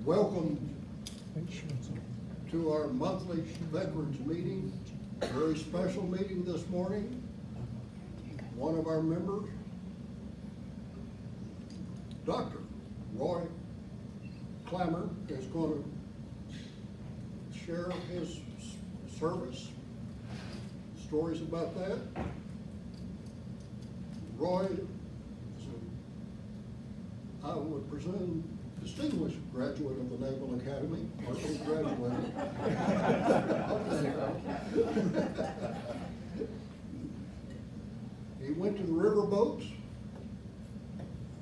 Welcome to our monthly Veterans Meeting. Very special meeting this morning. One of our members, Dr. Roy Clymer, is going to share his service, stories about that. Roy is, I would presume, distinguished graduate of the Naval Academy, or he graduated. He went to the riverboats,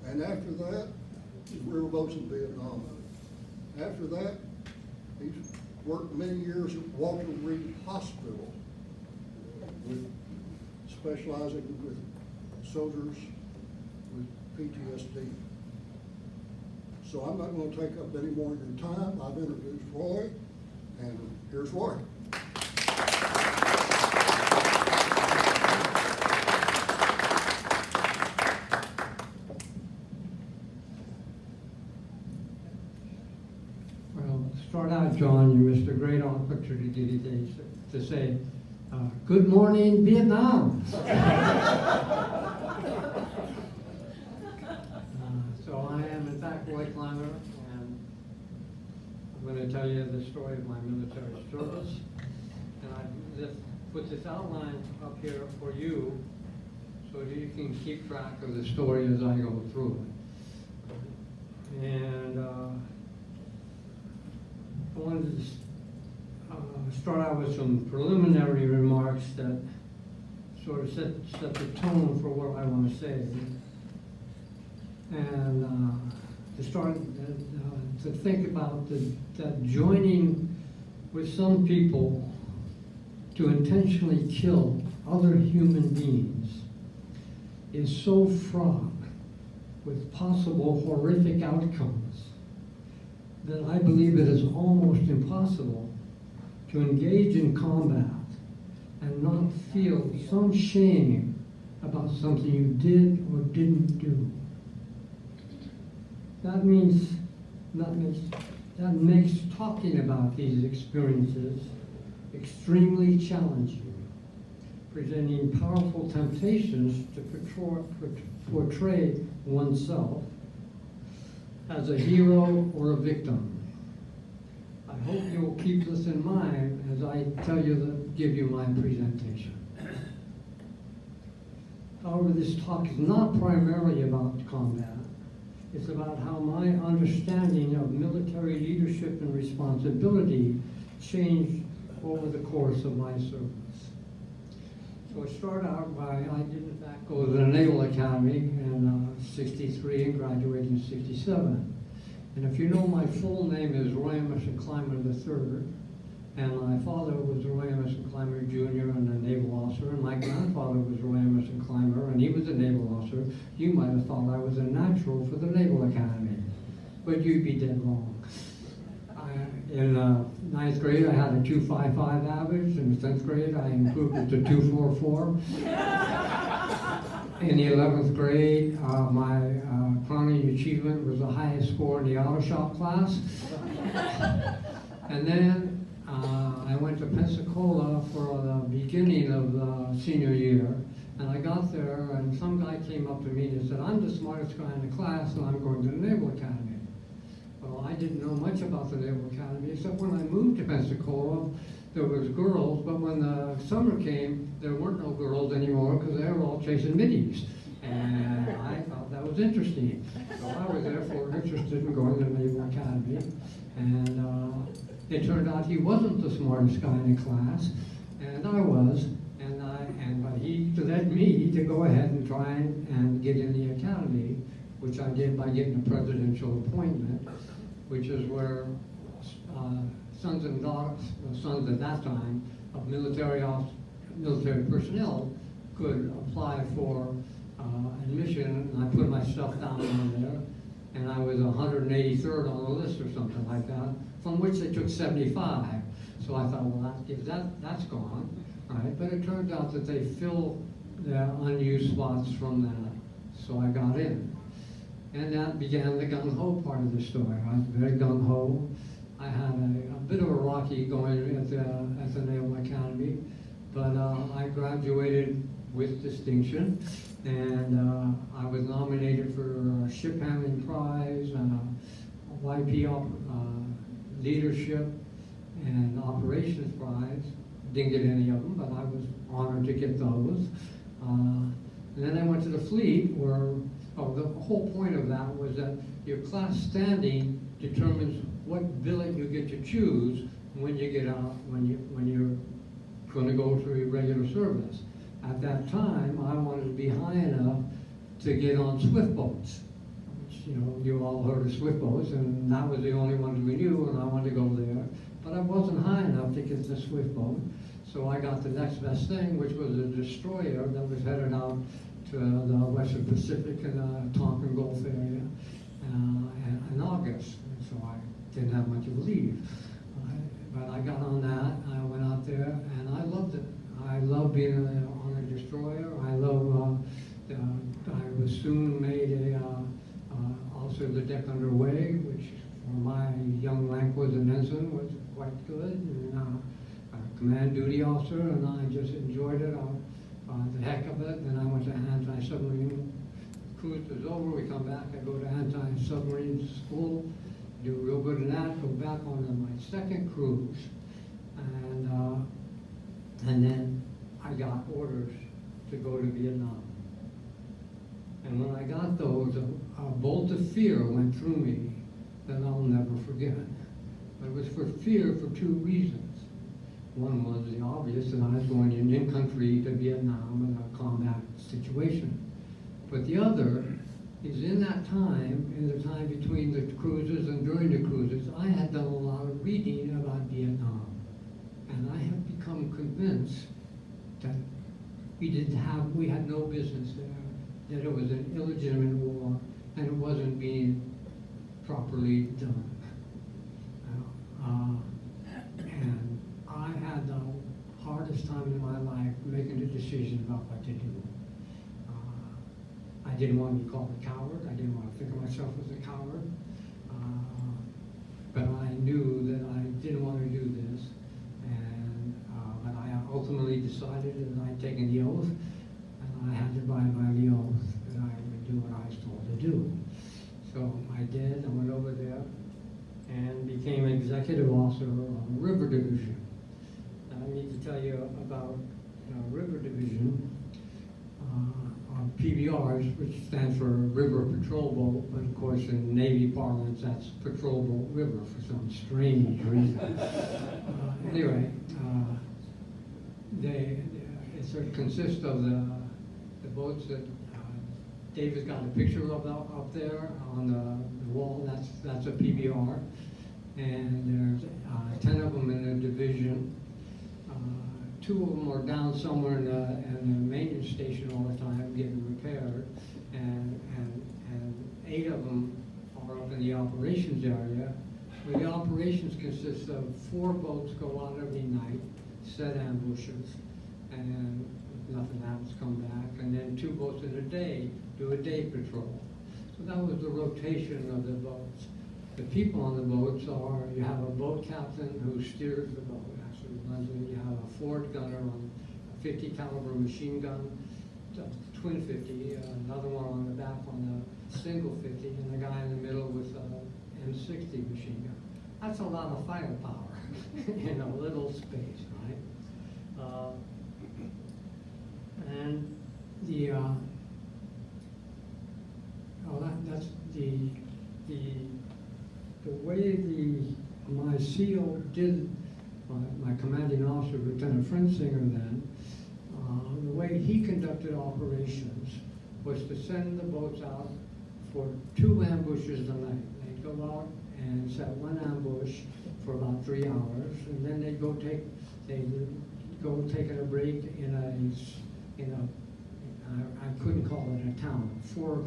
and after that, riverboats in Vietnam. After that, he's worked many years at Walter Reed Hospital, specializing with soldiers with PTSD. So I'm not going to take up any more of your time. I've introduced Roy, and here's Roy. Well, start out, John, you missed a great opportunity to say, good morning, Vietnam. So I am, in fact, Roy Clymer, and I'm going to tell you the story of my military service. And I just put this outline up here for you so that you can keep track of the story as I go through it. And I wanted to start out with some preliminary remarks that sort of set the tone for what I want to say. And to start to think about that joining with some people to intentionally kill other human beings is so fraught with possible horrific outcomes that I believe it is almost impossible to engage in combat and not feel some shame about something you did or didn't do. That makes talking about these experiences extremely challenging, presenting powerful temptations to portray oneself as a hero or a victim. I hope you'll keep this in mind as I give you my presentation. However, this talk is not primarily about combat. It's about how my understanding of military leadership and responsibility changed over the course of my service. So I start out by, I did in fact go to the Naval Academy in 63 and graduated in 67. And if you know, my full name is Roy Emerson Clymer III, and my father was Roy Emerson Clymer Jr. and a naval officer, and my grandfather was Roy Emerson Clymer, and he was a naval officer. You might have thought I was a natural for the Naval Academy, but you'd be dead wrong. In ninth grade, I had a 2.55 average. In 10th grade, I improved it to 2.44. In the 11th grade, my crowning achievement was the highest score in the auto shop class. And then I went to Pensacola for the beginning of the senior year, and I got there, and some guy came up to me and said, "I'm the smartest guy in the class, and I'm going to the Naval Academy." Well, I didn't know much about the Naval Academy, except when I moved to Pensacola, there was girls, but when the summer came, there weren't no girls anymore because they were all chasing middies. And I thought that was interesting. So I was therefore interested in going to the Naval Academy. And it turned out he wasn't the smartest guy in the class, and I was. But he led me to go ahead and try and get in the academy, which I did by getting a presidential appointment, which is where sons and daughters, sons at that time, of military personnel could apply for admission, and I put myself down on there, and I was 183rd on the list or something like that, from which they took 75. So I thought, well, that's gone, right? But it turned out that they filled the unused spots from that, so I got in. And that began the gung-ho part of the story. I was very gung-ho. I had a bit of a rocky going at the Naval Academy, but I graduated with distinction, and I was nominated for a ship handling prize and a YP leadership and operations prize. Didn't get any of them, but I was honored to get those. And then I went to the fleet, where the whole point of that was that your class standing determines what billet you get to choose when you get out, when you're going to go through your regular service. At that time, I wanted to be high enough to get on swift boats, which, you all heard of swift boats, and that was the only ones we knew, and I wanted to go there. But I wasn't high enough to get the swift boat, so I got the next best thing, which was a destroyer that was headed out to the Western Pacific and the Tonkin Gulf area in August. And so I didn't have much of a leave. But I got on that, I went out there, and I loved it. I love being on a destroyer. I was soon made also the deck underway, which for my young rank was an ensign, was quite good. And command duty officer, and I just enjoyed it. The heck of it. Then I went to anti-submarine. Cruise was over. We come back. I go to anti-submarine school. Do real good in that. Go back on to my second cruise, and then I got orders to go to Vietnam. And when I got those, a bolt of fear went through me that I'll never forget. But it was for fear for two reasons. One was the obvious, that I was going in country to Vietnam in a combat situation. But the other is in that time, in the time between the cruises and during the cruises, I had done a lot of reading about Vietnam. And I have become convinced that we had no business there, that it was an illegitimate war, and it wasn't being properly done. And I had the hardest time in my life making a decision about what to do. I didn't want to be called a coward. I didn't want to think of myself as a coward. But I knew that I didn't want to do this. But I ultimately decided that I'd taken the oath, and I had to abide by the oath that I would do what I was told to do. So I did. I went over there and became executive officer of the River Division. I need to tell you about River Division, PBRs, which stands for River Patrol Boat, but of course in Navy parlance that's Patrol Boat River for some strange reason. Anyway, it consists of the boats that David's got a picture of up there on the wall. That's a PBR, and there's 10 of them in the division. 2 of them are down somewhere in the maintenance station all the time getting repaired, and 8 of them are up in the operations area, where the operations consists of 4 boats go out every night, set ambushes, and if nothing happens, come back, and then 2 boats in a day do a day patrol. So that was the rotation of the boats. The people on the boats are, you have a boat captain who steers the boat, actually runs it. You have a forward gunner on a 50 caliber machine gun, twin 50, another one on the back on the single 50, and a guy in the middle with a M60 machine gun. That's a lot of firepower in a little space, right? And that's the way my SEAL did, my commanding officer, Lieutenant Frensinger then, the way he conducted operations was to send the boats out for 2 ambushes a night. They'd go out and set 1 ambush for about 3 hours, and then they'd go take a break in a I couldn't call it a town, four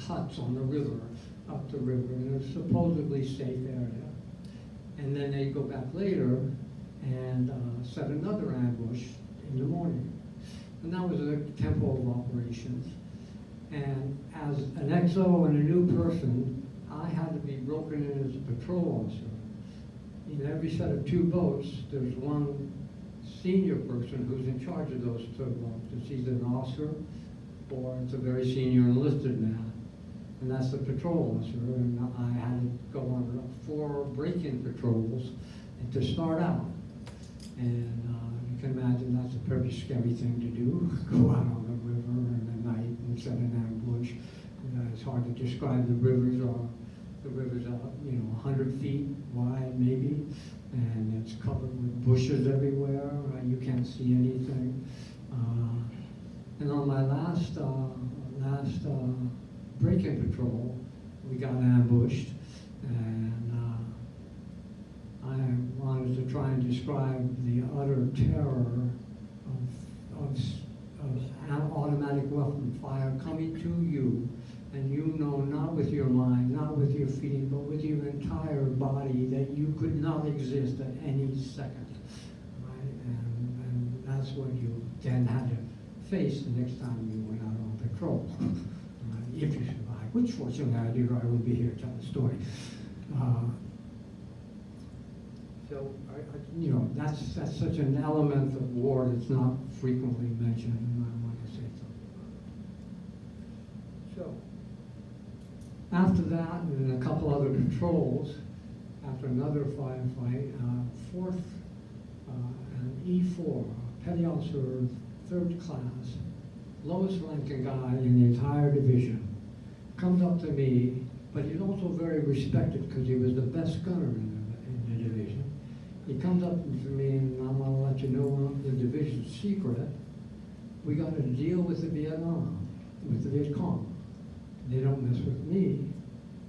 huts on the river, up the river, in a supposedly safe area. And then they'd go back later and set another ambush in the morning. And that was the tempo of operations. And as an XO and a new person, I had to be broken in as a patrol officer. In every set of 2 boats, there's one senior person who's in charge of those 2 boats. It's either an officer or it's a very senior enlisted man. And that's the patrol officer, and I had to go on 4 break-in patrols to start out. And you can imagine that's a pretty scary thing to do, go out on the river in the night and set an ambush. It's hard to describe. The rivers are 100 feet wide maybe, and it's covered with bushes everywhere. You can't see anything. And on my last break-in patrol, we got ambushed, and I wanted to try and describe the utter terror of an automatic weapon fire coming to you, and you know, not with your mind, not with your feeling, but with your entire body, that you could not exist at any second, right? And that's what you then had to face the next time you went out on patrol. If you survive, which fortunately I do, I would be here to tell the story. So, that's such an element of war that's not frequently mentioned, and I want to say something about it. So, after that, and a couple other patrols, after another firefight, 4th, an E4, petty officer, 3rd class, lowest ranking guy in the entire division, comes up to me, but he's also very respected because he was the best gunner in the division. He comes up to me, and I want to let you know the division's secret. We got to deal with the Viet Cong. They don't mess with me,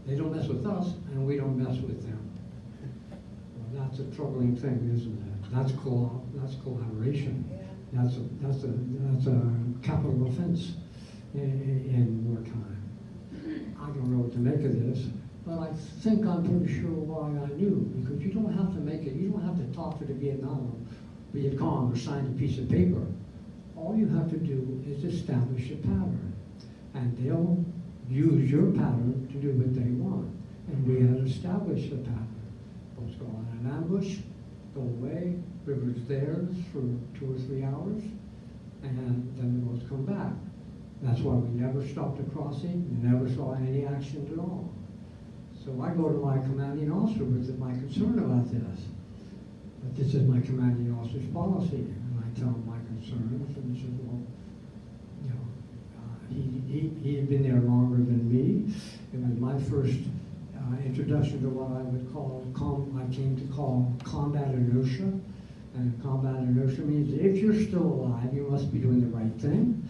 they don't mess with us, and we don't mess with them. Well, that's a troubling thing, isn't it? That's collaboration. That's a capital offense in wartime. I don't know what to make of this, but I think I'm pretty sure why I knew, because you don't have to make it, you don't have to talk to the Viet Cong or sign a piece of paper. All you have to do is establish a pattern, and they'll use your pattern to do what they want. And we had established a pattern. Boats go on an ambush, go away, river's theirs for 2 or 3 hours, and then the boats come back. That's why we never stopped a crossing, never saw any action at all. So I go to my commanding officer with my concern about this. But this is my commanding officer's policy, and I tell him my concerns, and he says, well, he had been there longer than me. It was my first introduction to what I would call, I came to call combat inertia. And combat inertia means if you're still alive, you must be doing the right thing,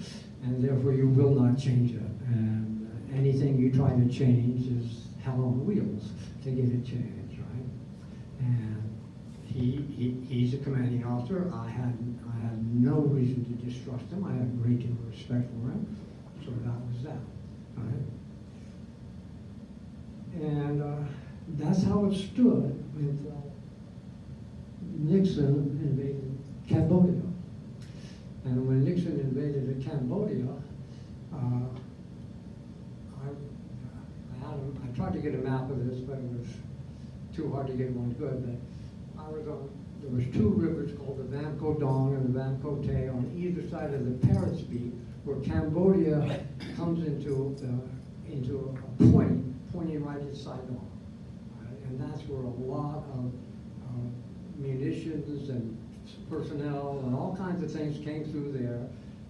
and therefore you will not change it. And anything you try to change is hell on wheels to get it changed, right? And he's a commanding officer. I had no reason to distrust him. I had a great deal of respect for him. So that was that, right? And that's how it stood until Nixon invaded Cambodia. And when Nixon invaded Cambodia, I tried to get a map of this, but it was too hard to get one good. But there was 2 rivers called the Vam Co Dong and the Vam Co Te on either side of the Parrot's Beak, where Cambodia comes into a point pointing right at Saigon. And that's where a lot of munitions and personnel and all kinds of things came through there,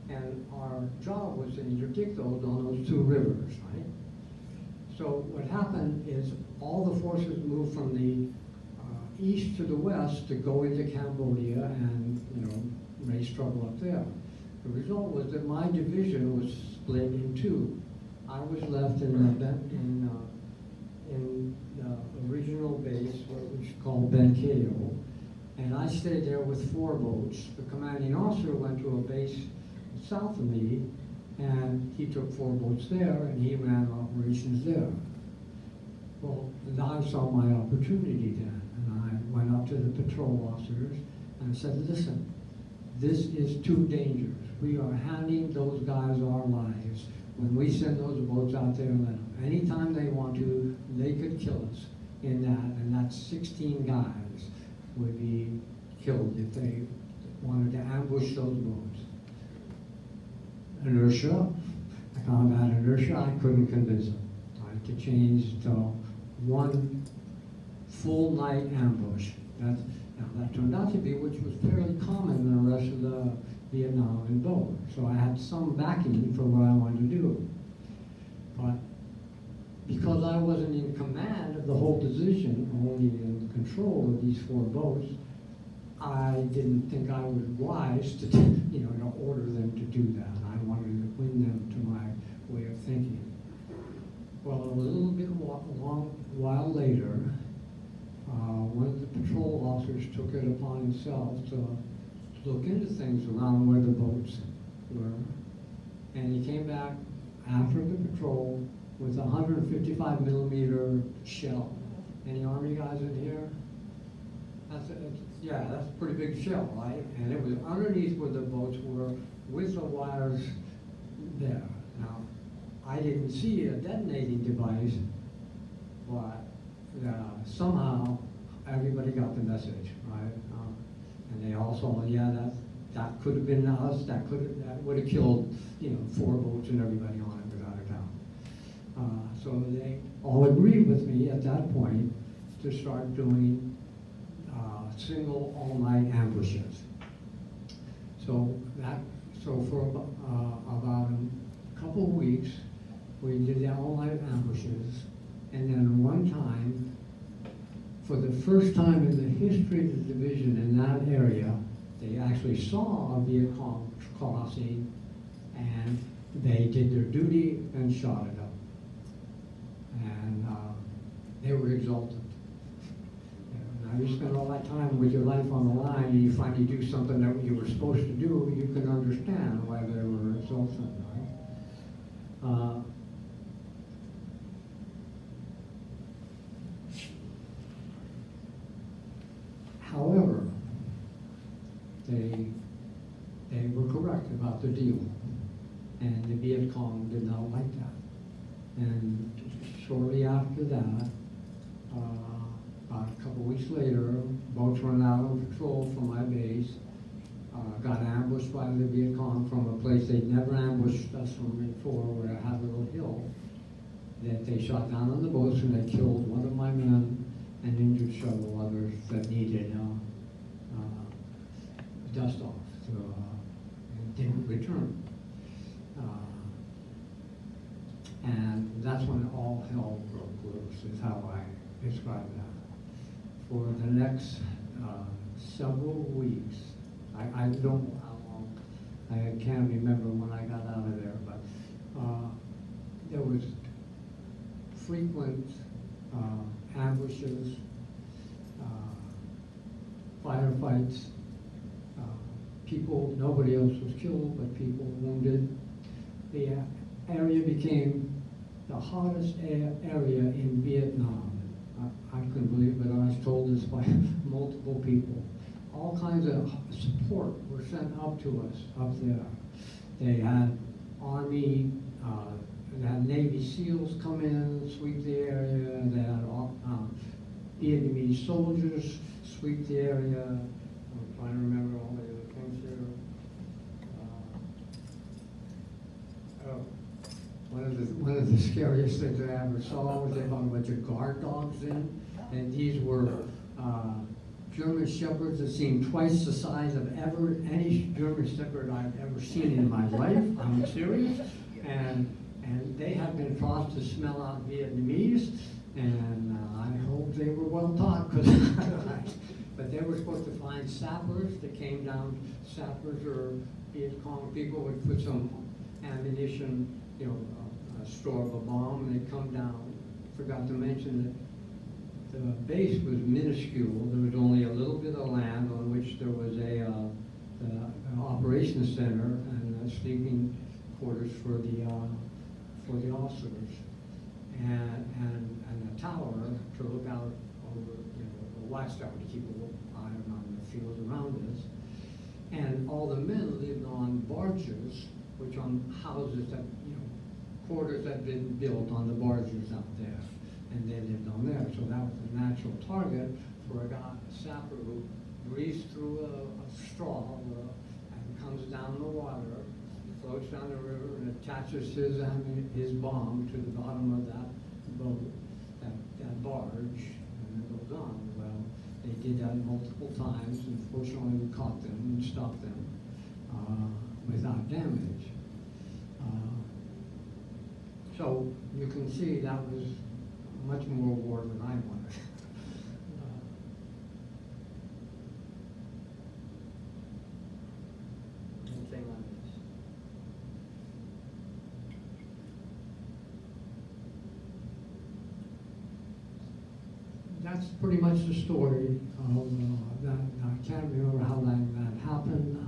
and our job was to interdict those on those 2 rivers, right? So what happened is all the forces moved from the east to the west to go into Cambodia and raise trouble up there. The result was that my division was split in 2. I was left in the original base, what was called Ben Kao, and I stayed there with 4 boats. The commanding officer went to a base south of me, and he took 4 boats there, and he ran operations there. Well, I saw my opportunity then, and I went up to the patrol officers and said, listen, this is too dangerous. We are handing those guys our lives. when we send those boats out there, then anytime they want to, they could kill us in that, and that's 16 guys would be killed if they wanted to ambush those boats. Inertia, combat inertia, I couldn't convince them. I had to change to one full night ambush. Now that turned out to be, which was fairly common in the rest of the Vietnam and boat. So I had some backing for what I wanted to do. But because I wasn't in command of the whole division, only in control of these 4 boats, I didn't think I was wise to, to order them to do that. I wanted to win them to my way of thinking. Well, it was a little bit long while later, one of the patrol officers took it upon himself to look into things around where the boats were, and he came back after the patrol with a 155 millimeter shell. Any Army guys in here? That's a pretty big shell, right? And it was underneath where the boats were with the wires there. Now, I didn't see a detonating device, but somehow everybody got the message, right? And they all saw, that could have been us, that would have killed, 4 boats and everybody on it without a doubt. So they all agreed with me at that point to start doing single all-night ambushes. So for about a couple of weeks, we did the all-night ambushes, and then one time, for the first time in the history of the division in that area, they actually saw a Viet Cong crossing, and they did their duty and shot it up. And they were exultant. Now, you spend all that time with your life on the line, and you finally do something that you were supposed to do, you can understand why they were exultant, right? However, they were correct about the deal, and the Viet Cong did not like that. And shortly after that, about a couple weeks later, boats went out on patrol from my base, got ambushed by the Viet Cong from a place they'd never ambushed us from before, where I had a little hill, that they shot down on the boats, and they killed one of my men and injured several others that needed dust off, and didn't return. And that's when all hell broke loose, is how I describe that. For the next several weeks, I don't know how long, I can't remember when I got out of there, but there was frequent ambushes, firefights, people, nobody else was killed, but people wounded. The area became the hottest area in Vietnam. I couldn't believe it, I was told this by multiple people. All kinds of support were sent up to us up there. They had Army, they had Navy SEALs come in, sweep the area. They had Vietnamese soldiers sweep the area. I'm trying to remember all the other things here. One of the scariest things I ever saw was they found a bunch of guard dogs in, and these were German Shepherds that seemed twice the size of any German Shepherd I've ever seen in my life. I'm serious. And they had been taught to smell out Vietnamese, and I hope they were well taught, but they were supposed to find sappers that came down, sappers or Viet Cong people would put some ammunition, store of a bomb, and they'd come down. Forgot to mention that the base was minuscule. There was only a little bit of land on which there was an operations center and sleeping quarters for the officers, and a tower to look out over, a watchtower to keep an eye on the field around us. And all the men lived on barges, which on houses that quarters had been built on the barges out there, and they lived on there. So that was a natural target for a guy, a sapper who breathes through a straw and comes down the water, floats down the river, and attaches his bomb to the bottom of that boat, that barge, and it goes on. Well, they did that multiple times, and fortunately we caught them and stopped them without damage. So you can see that was much more war than I wanted. Anything on this? That's pretty much the story of that. I can't remember how long that happened.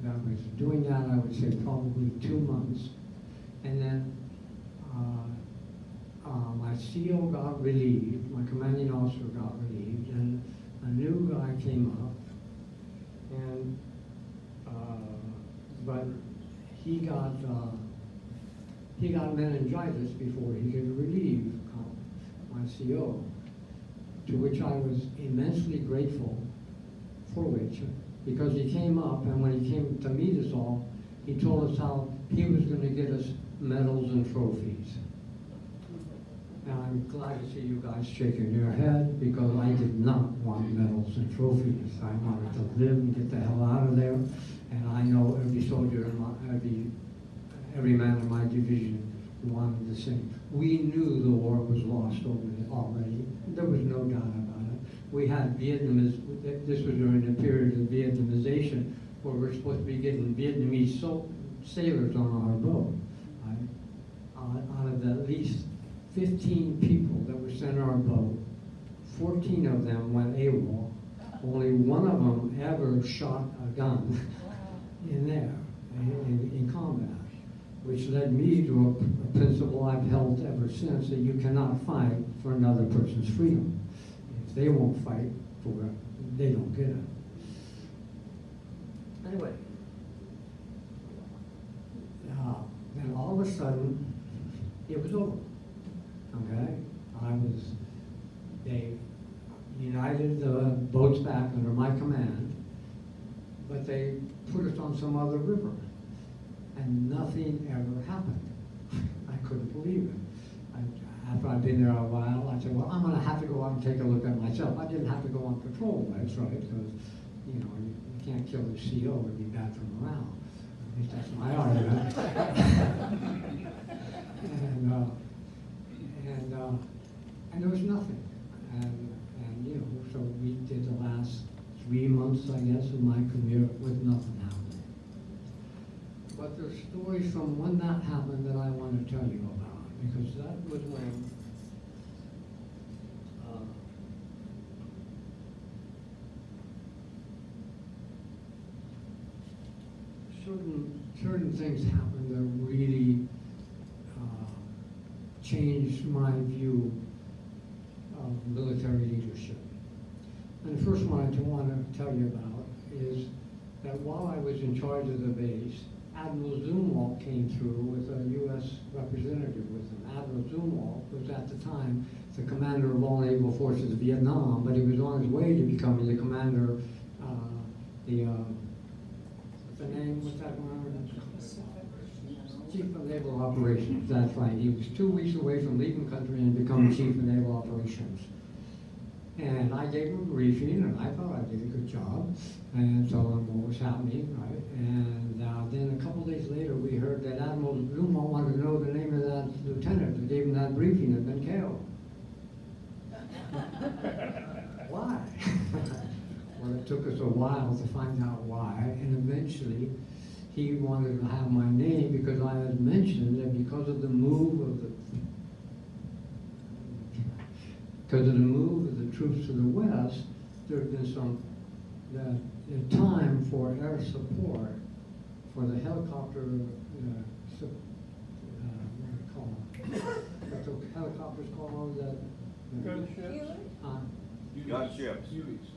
I was doing that, I would say probably 2 months. And then my CO got relieved, my commanding officer got relieved, and a new guy came up, and but he got meningitis before he could relieve my CO, to which I was immensely grateful for which, because he came up, and when he came to meet us all, he told us how he was going to get us medals and trophies. And I'm glad to see you guys shaking your head, because I did not want medals and trophies. I wanted to live and get the hell out of there. And I know every soldier, every man in my division wanted the same. We knew the war was lost already. There was no doubt about it. We had Vietnamese, this was during the period of Vietnamization, where we're supposed to be getting Vietnamese sailors on our boat. Out of the at least 15 people that were sent on our boat, 14 of them went AWOL. Only one of them ever shot a gun in there, in combat, which led me to a principle I've held ever since, that you cannot fight for another person's freedom. If they won't fight for it, they don't get it. Anyway, then all of a sudden, it was over. Okay? They united the boats back under my command, but they put us on some other river, and nothing ever happened. I couldn't believe it. After I'd been there a while, I said, well, I'm going to have to go out and take a look at myself. I didn't have to go on patrol, that's right, because, you can't kill the CO, it would be bad for morale. At least that's my argument. And there was nothing. And so we did the last 3 months, I guess, of my career with nothing happening. But there's stories from when that happened that I want to tell you about, because that was when certain things happened that really changed my view of military leadership. And the first one I want to tell you about is that while I was in charge of the base, Admiral Zumwalt came through with a U.S. representative with him. Admiral Zumwalt was at the time the commander of all naval forces of Vietnam, but he was on his way to becoming the commander, what's the name, what's that one? Chief of Naval Operations, that's right. He was 2 weeks away from leaving country and becoming Chief of Naval Operations. And I gave him a briefing, and I thought I did a good job, and told him what was happening, right? And then a couple days later, we heard that Admiral Zumwalt wanted to know the name of that lieutenant that gave him that briefing had been killed. Why? Well, it took us a while to find out why, and eventually he wanted to have my name because I had mentioned that because of the move of the troops to the west, there had been some time for air support for the helicopter. What the helicopters called? Gunships. Gunships.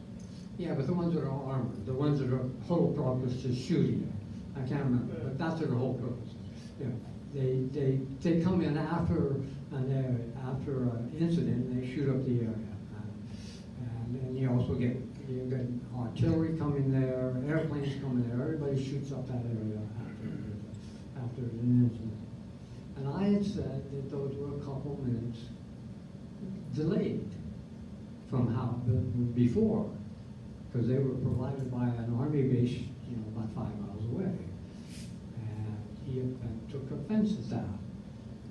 Yeah, but the ones that are armored, the ones that are whole purpose is shooting. I can't remember, but that's their whole purpose. Yeah. they come in after an area, after an incident, and they shoot up the area. And you also get artillery coming there, airplanes coming there, everybody shoots up that area after an incident. And I had said that those were a couple minutes delayed from how, before, because they were provided by an army base, about 5 miles away. And he took offense at that.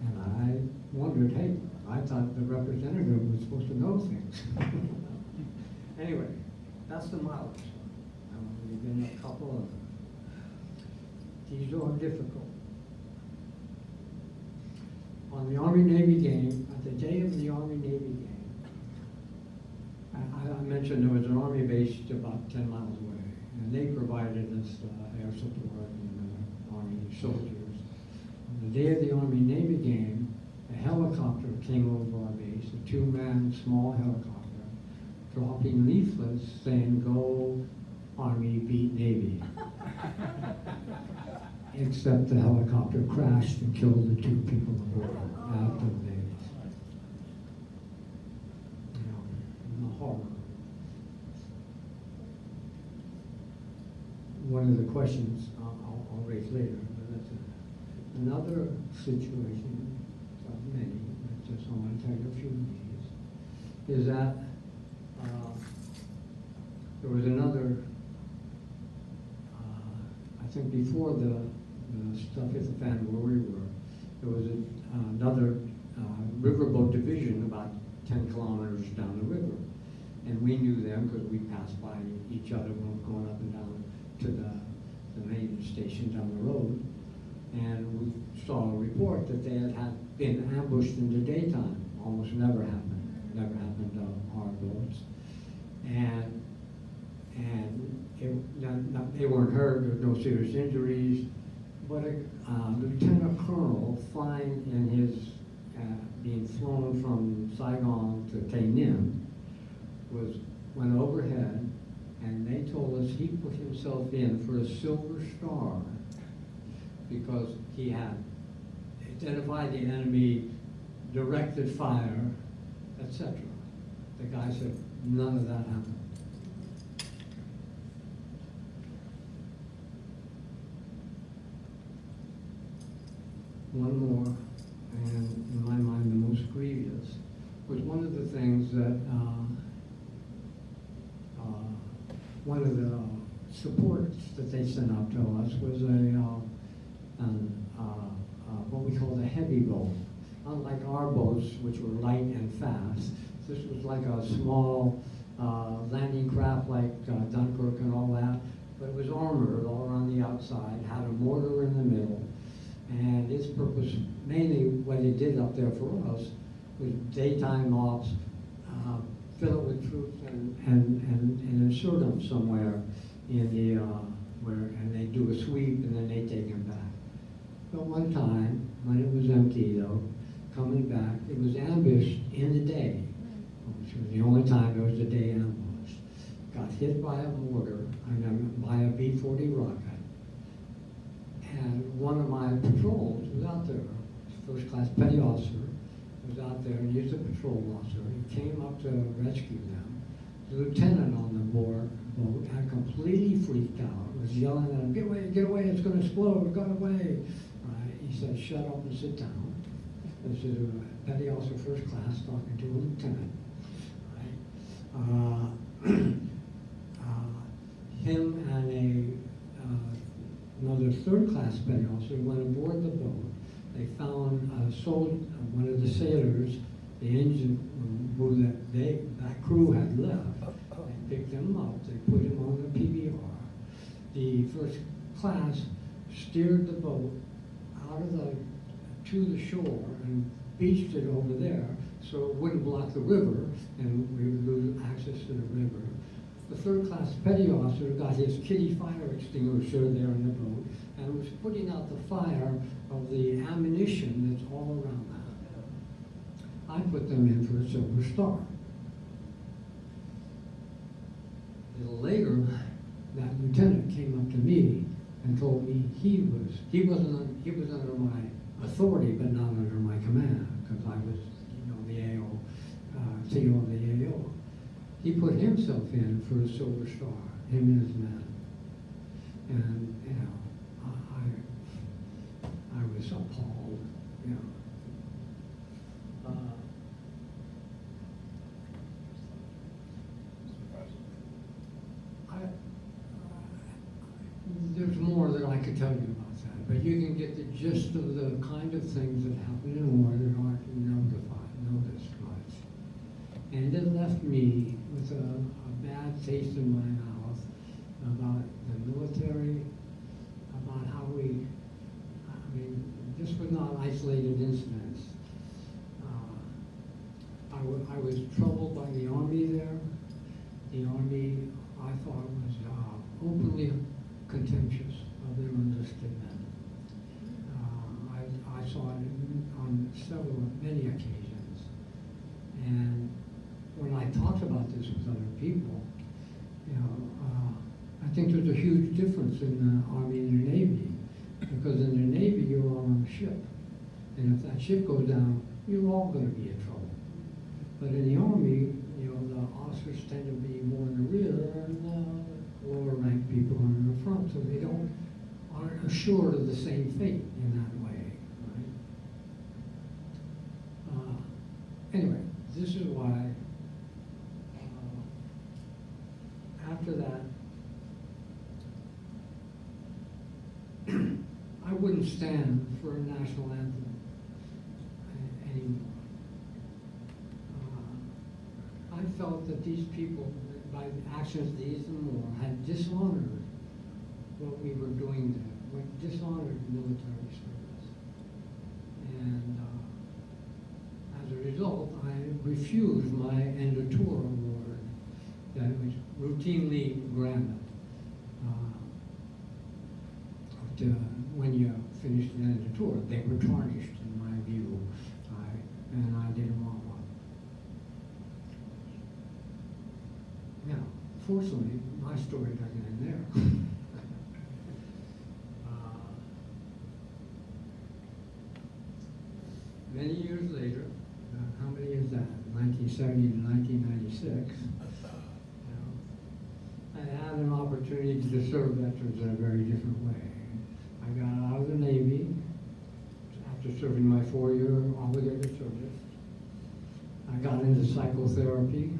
And I wondered, hey, I thought the representative was supposed to know things. Anyway, that's the mileage. We've been a couple of them. These are difficult. On the Army-Navy game, at the day of the Army-Navy game, I mentioned there was an Army base about 10 miles away, and they provided us air support and Army soldiers. On the day of the Army-Navy game, a helicopter came over our base, a two-man small helicopter, dropping leaflets saying, "Go Army, beat Navy." Except the helicopter crashed and killed the 2 people aboard after the base. The horror. One of the questions I'll raise later, but that's another situation of many, but just I want to tell you a few of these, is that there was another, I think before the stuff hit the fan where we were, there was another riverboat division about 10 kilometers down the river. And we knew them because we passed by each other when we were going up and down to the main station down the road. And we saw a report that they had been ambushed in the daytime. Almost never happened to our boats. And they weren't hurt, there was no serious injuries, but Lieutenant Colonel flying in his, being flown from Saigon to Tay Ninh, went overhead, and they told us he put himself in for a Silver Star because he had identified the enemy, directed fire, etc. The guy said none of that happened. One more, and in my mind the most grievous, was one of the things that one of the supports that they sent out to us was what we call the heavy boat. Unlike our boats, which were light and fast, this was like a small landing craft like Dunkirk and all that, but it was armored all around the outside, had a mortar in the middle, and its purpose, mainly what it did up there for us, was daytime ops, fill it with troops and insert them somewhere in the, and they do a sweep and then they take them back. But one time, when it was empty though, coming back, it was ambushed in the day, which was the only time there was a day ambush. Got hit by a mortar, by a B-40 rocket. And one of my patrols was out there, first class petty officer, was out there, and he was a patrol officer. He came up to rescue them. The lieutenant on the boat had completely freaked out, was yelling at him, get away, it's going to explode, got away. Right? He said, shut up and sit down. This is a petty officer first class talking to a lieutenant. Right? Him and another third class petty officer went aboard the boat. They found one of the sailors, the engine room, that crew had left. They picked him up, they put him on the PBR. The first class steered the boat to the shore and beached it over there so it wouldn't block the river and we would lose access to the river. The third class petty officer got his kiddie fire extinguisher there in the boat and was putting out the fire of the ammunition that's all around that. I put them in for a Silver Star. A little later, that lieutenant came up to me and told me he was under authority, but not under my command, because I was, the AO, CEO of the AO. He put himself in for a Silver Star, him and his men. And, I was appalled, There's more that I could tell you about that, but you can get the gist of the kind of things that happen in war that aren't noticed much. And it left me with a bad taste in my mouth about the military, about how this was not isolated incidents. I was troubled by the Army there. The Army, I thought, was openly contemptuous of their enlisted men. I saw it on many occasions. And when I talked about this with other people, I think there's a huge difference in the Army and the Navy. Because in the Navy, you're on a ship. And if that ship goes down, you're all going to be in trouble. But in the Army, the officers tend to be more in the rear and lower ranked people are in the front, so they aren't assured of the same fate in that way, right? Anyway, this is why after that, I wouldn't stand for a national anthem anymore. I felt that these people, by the actions of these and more, had dishonored what we were doing there, dishonored military service. And as a result, I refused my end of tour award that was routinely granted when you finished the end of tour. They were tarnished, in my view, and I didn't want one. Now, fortunately, my story doesn't end there. Many years later, how many is that? 1970 to 1996. I had an opportunity to serve veterans in a very different way. I got out of the Navy after serving my 4-year obligated service. I got into psychotherapy.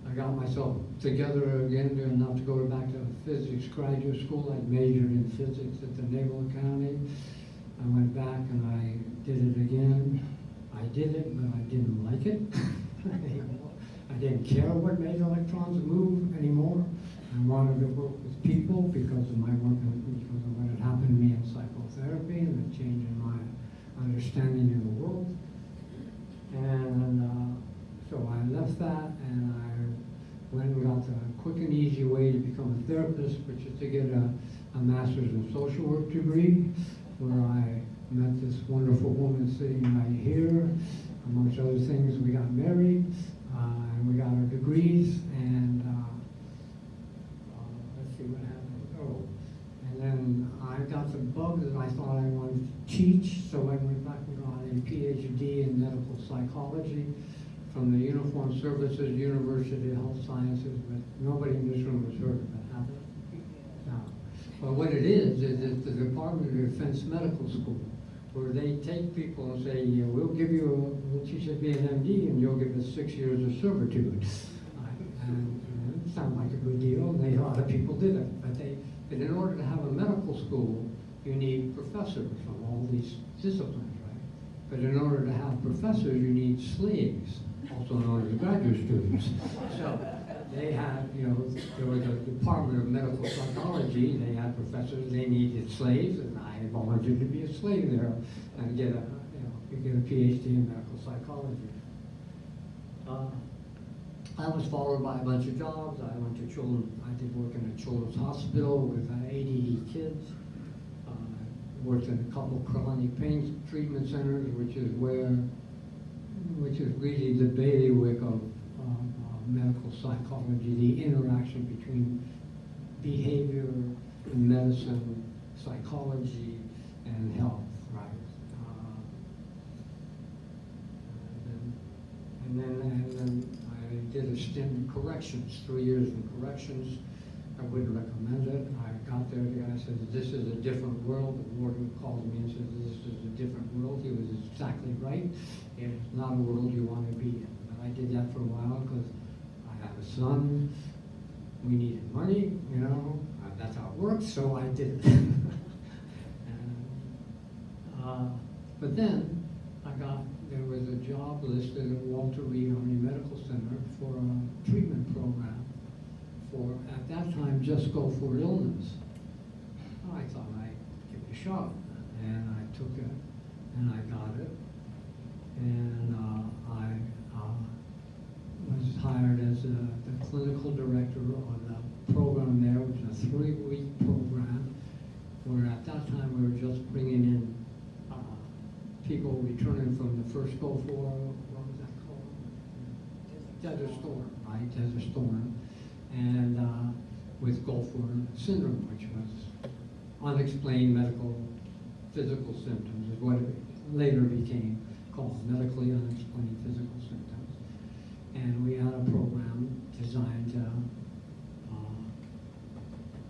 I got myself together again enough to go back to physics graduate school. I majored in physics at the Naval Academy. I went back and I did it again. I did it, but I didn't like it. I didn't care what made electrons move anymore. I wanted to work with people because of my work and because of what had happened to me in psychotherapy and the change in my understanding of the world. And so I left that and I went and got the quick and easy way to become a therapist, which is to get a master's in social work degree, where I met this wonderful woman sitting right here. Amongst other things, we got married and we got our degrees, and let's see what happened. Oh, and then I got the bug that I thought I wanted to teach, so I went back and got a PhD in medical psychology from the Uniformed Services University of Health Sciences, but nobody in this room has heard of it, have they? No. But what it is it's the Department of Defense Medical School, where they take people and say, yeah, we'll teach you to be an MD and you'll give us 6 years of servitude. And it sounded like a good deal, and a lot of people did it. But in order to have a medical school, you need professors from all these disciplines, right? But in order to have professors, you need slaves, also known as graduate students. So they had, there was a Department of Medical Psychology, they had professors, they needed slaves, and I volunteered to be a slave there and get a PhD in medical psychology. I was followed by a bunch of jobs. I went to I did work in a children's hospital with 80 kids. Worked in a couple chronic pain treatment centers, which is really the bailiwick of medical psychology, the interaction between behavior, medicine, psychology, and health, right? And then I did a stint in corrections, 3 years in corrections. I wouldn't recommend it. I got there, the guy said, this is a different world. The warden called me and said, this is a different world. He was exactly right. It's not a world you want to be in. But I did that for a while because I have a son. We needed money, you know. That's how it works, so I did it. But then there was a job listed at Walter Reed Army Medical Center for a treatment program for, at that time, just go for illness. I thought I'd give it a shot, and I took it, and I got it, and I was hired as the clinical director of the program there, which was a 3-week program, where at that time we were just bringing in people returning from the first Gulf War, what was that called? Desert Storm, right? Desert Storm. And with Gulf War syndrome, which was unexplained medical physical symptoms, is what it later became called, medically unexplained physical symptoms. And we had a program designed to,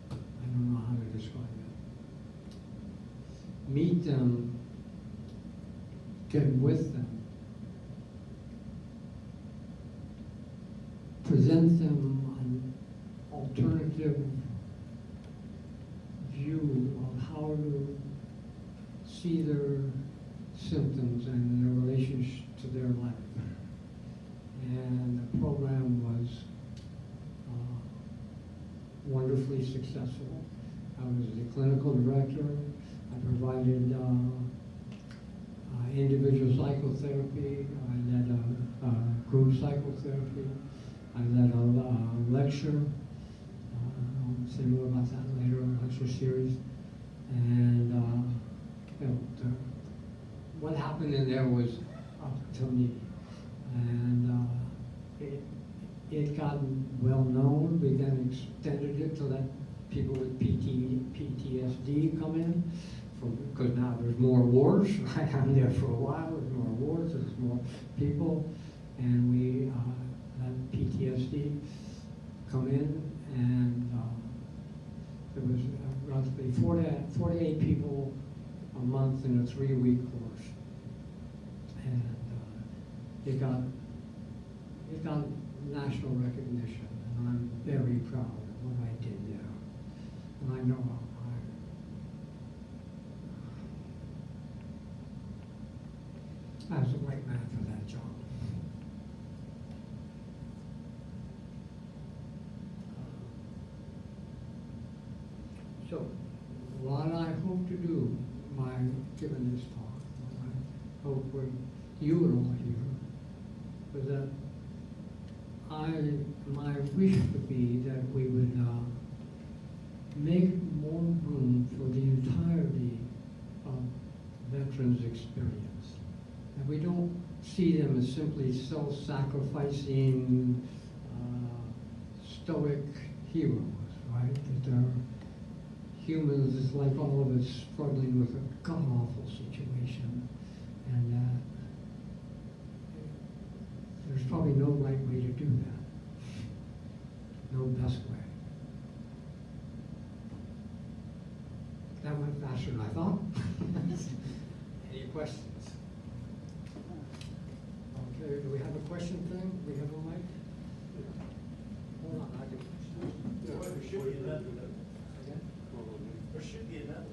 I don't know how to describe it, meet them, get with them, present them an alternative view of how to see their symptoms and their relationship to their life. And the program was wonderfully successful. I was the clinical director. I provided individual psychotherapy. I led a group psychotherapy. I led a lecture. I'll say more about that later, a lecture series. And you know, what happened in there was up to me. And it got well known. We then extended it to let people with PTSD come in, because now there's more wars. Right? I'm there for a while. There's more wars. There's more people, and we let PTSD come in, and there was roughly 48 people a month in a 3-week course, and it got national recognition, and I'm very proud of what I did there. And I know I was the right man for that job. So, what I hope to do by giving this talk, what I hope you would all hear, was that my wish would be that we would make more room for the entirety of veterans' experience. And we don't see them as simply self-sacrificing, stoic heroes, right? That they're humans just like all of us struggling with a god-awful situation. And there's probably no right way to do that. No best way. That went faster than I thought. Any questions? Okay, do we have a question thing? Do we have a mic? Hold on, I can. There should be another one. Again? There should be another one.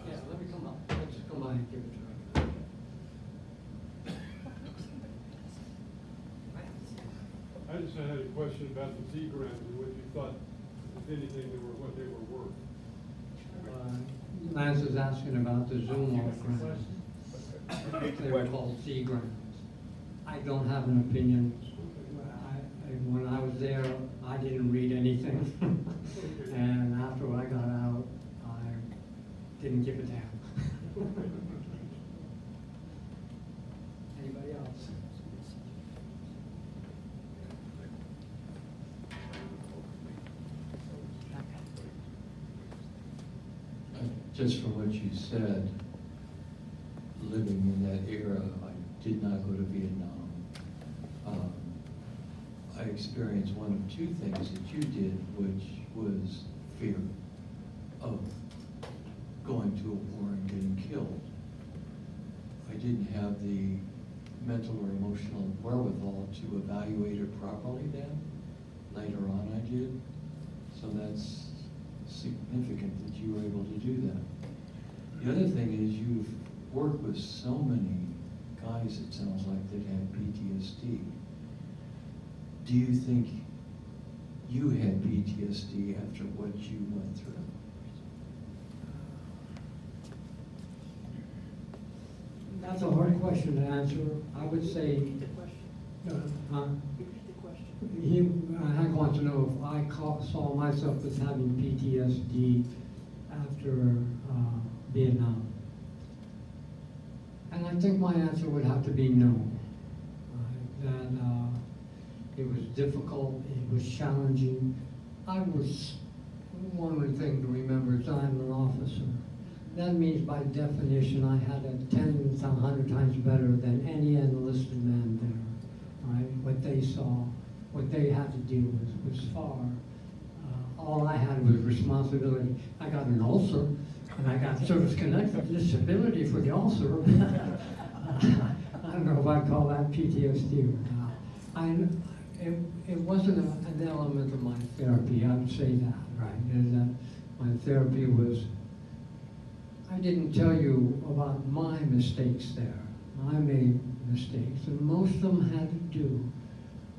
Yeah, let me come up. Let's come by and give it to her. I just had a question about the Seagrams and what you thought, if anything, what they were worth. Lance is asking about the Zoom off grants. They were called C grants. I don't have an opinion. when I was there, I didn't read anything. And after I got out, I didn't give a damn. Anybody else? Just from what you said, living in that era, I did not go to Vietnam. I experienced one of two things that you did, which was fear of going to a war and getting killed. I didn't have the mental or emotional wherewithal to evaluate it properly then. Later on I did. So that's significant that you were able to do that. The other thing is you've worked with so many guys, it sounds like, that had PTSD. Do you think you had PTSD after what you went through? That's a hard question to answer. I would say, Repeat the question. Repeat the question. Hank wants to know if I saw myself as having PTSD after Vietnam. And I think my answer would have to be no. That it was difficult, it was challenging. One thing to remember is I'm an officer. That means by definition I had it 10 to 100 times better than any enlisted man there, right? What they saw, what they had to deal with was far. All I had was responsibility. I got an ulcer, and I got service-connected disability for the ulcer. I don't know if I'd call that PTSD or not. It wasn't an element of my therapy, I would say that, right? Is that my therapy was, I didn't tell you about my mistakes there. I made mistakes, and most of them had to do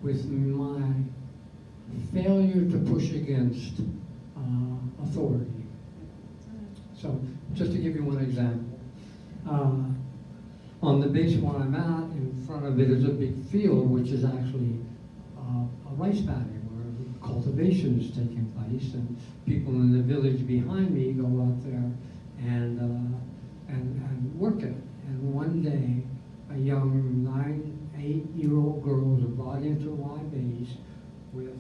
with my failure to push against authority. So, just to give you one example, on the base where I'm at, in front of it is a big field, which is actually a rice paddy where cultivation is taking place, and people in the village behind me go out there and work it. And one day, a young 8-year-old girl was brought into my base with,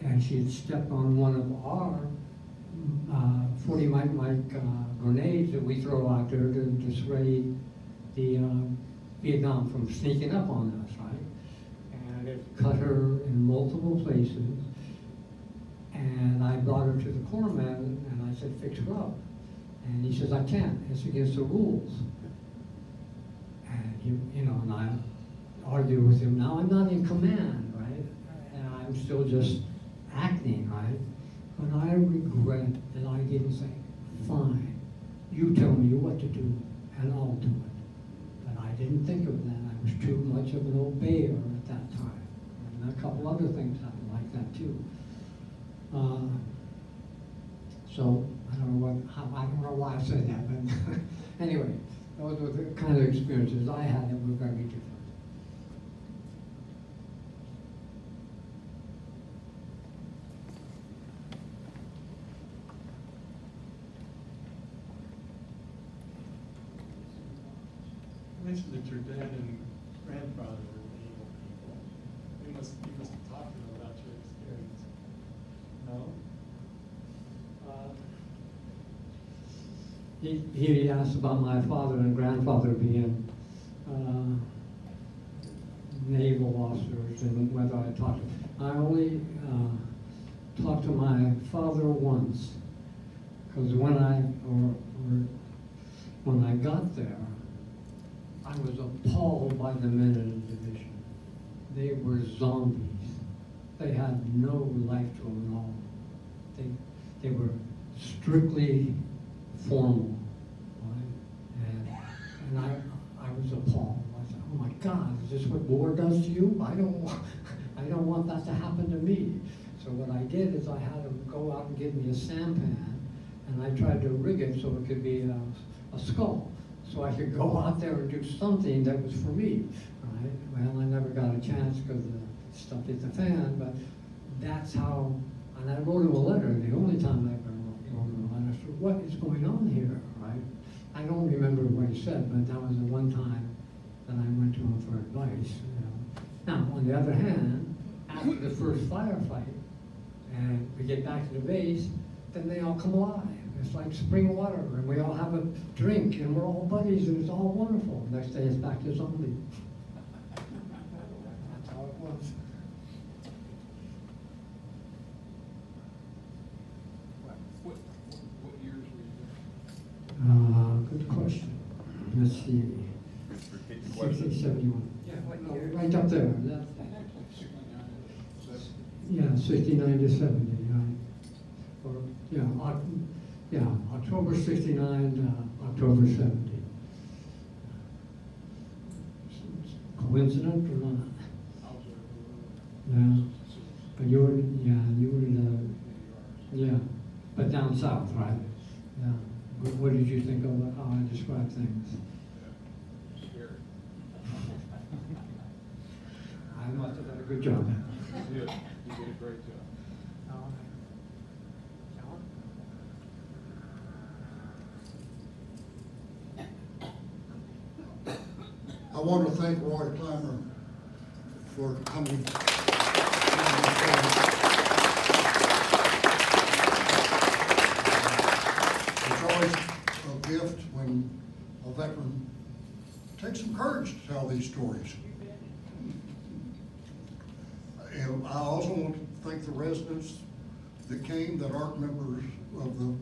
and she had stepped on one of our 40 mic grenades that we throw out there to dissuade the Vietnam from sneaking up on us, right? And it cut her in multiple places. And I brought her to the corpsman and I said, fix her up. And he says, I can't, it's against the rules. And he, and I argued with him. Now I'm not in command, right? And I'm still just acting, right? But I regret that I didn't say, fine, you tell me what to do and I'll do it. But I didn't think of that. I was too much of an obeyer at that time. And a couple other things happened like that too. So I don't know why I said that, but anyway, those were the kind of experiences I had that were very different. You mentioned that your dad and grandfather were able people. You must have talked to them about your experience. No? He asked about my father and grandfather being naval officers and whether I talked to them. I only talked to my father once, because when I got there, I was appalled by the men in the division. They were zombies. They had no life to them at all. They were strictly formal, right? And I was appalled. I said, oh my God, is this what war does to you? I don't want that to happen to me. So what I did is I had them go out and give me a sampan, and I tried to rig it so it could be a skull, so I could go out there and do something that was for me, right? Well, I never got a chance because the stuff hit the fan, but that's how, and I wrote him a letter, the only time I ever wrote him a letter, so what is going on here, right? I don't remember what he said, but that was the one time that I went to him for advice, you know. Now, on the other hand, after the first firefight, and we get back to the base, then they all come alive. It's like spring water, and we all have a drink, and we're all buddies, and it's all wonderful. Next day, it's back to zombie. That's how it was. What years were you there? Good question. Let's see. Repeat the question. 60, 71. Yeah, what No, year? right up there. Yeah, 69 to 70, right? Or, yeah, October 69 to October 70. Coincident or not? Yeah. But you were, yeah, but down south, right? Yeah. What did you think of how I described things? Scary. I must have done a good job. You did a great job. I want to thank Roy Clymer for coming. It's always a gift when a veteran takes some courage to tell these stories. And I also want to thank the residents that came that aren't members of the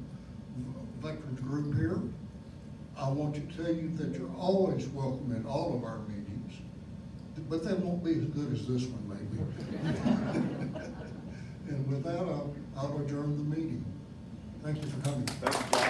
veterans group here. I want to tell you that you're always welcome in all of our meetings, but they won't be as good as this one, maybe. And with that, I'll adjourn the meeting. Thank you for coming. Thank you, John.